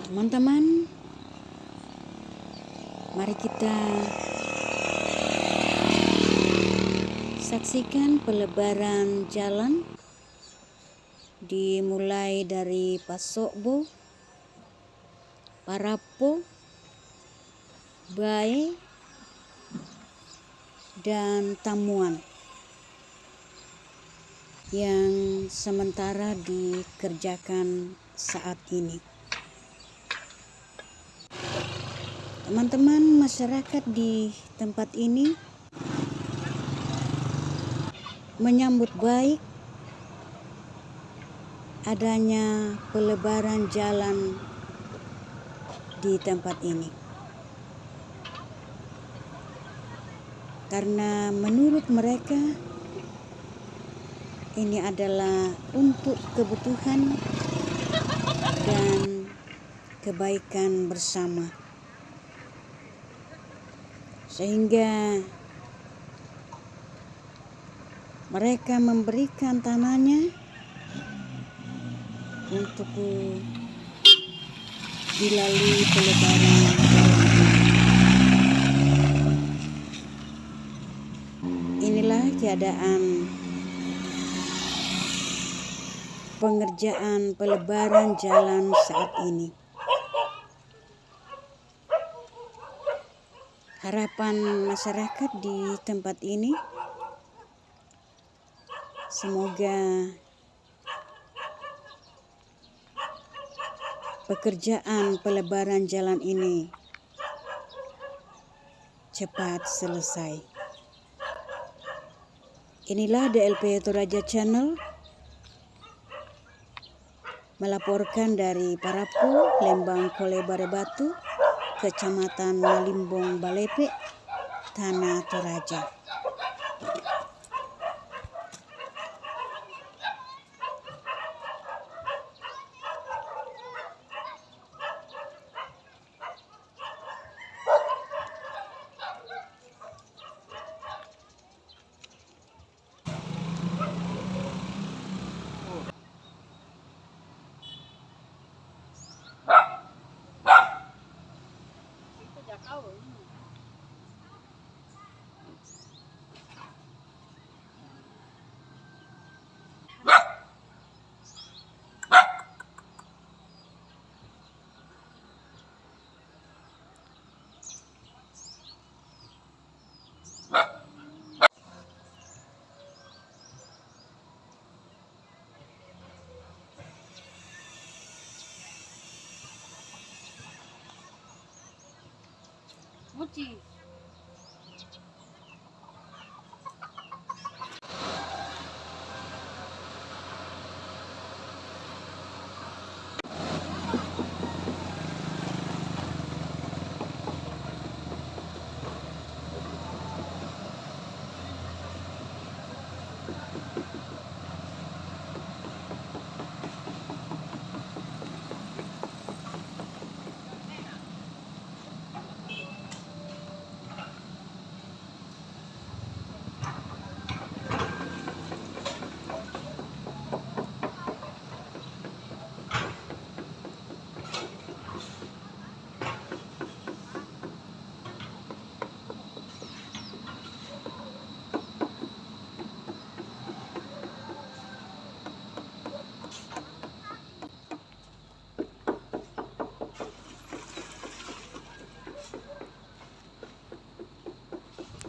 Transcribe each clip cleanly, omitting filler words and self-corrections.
Teman-teman, mari kita saksikan pelebaran jalan dimulai dari Pasokbo, Parapo, Bae, dan Tamuan yang sementara dikerjakan saat ini. Teman-teman masyarakat di tempat ini menyambut baik adanya pelebaran jalan di tempat ini, karena menurut mereka ini adalah untuk kebutuhan dan kebaikan bersama, sehingga mereka memberikan tanahnya untuk dilalui pelebaran. Inilah keadaan pengerjaan pelebaran jalan saat ini. Harapan masyarakat di tempat ini, semoga pekerjaan pelebaran jalan ini cepat selesai. Inilah DLP Toraja Channel melaporkan dari Parapo, Lembang Kole Barebatu, Kecamatan Malimbong Balepe, Tanah Toraja. Muci.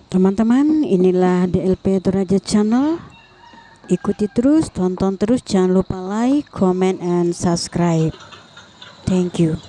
Teman-teman, inilah DLP Toraja Channel. Ikuti terus, tonton terus, jangan lupa like, comment, and subscribe. Thank you.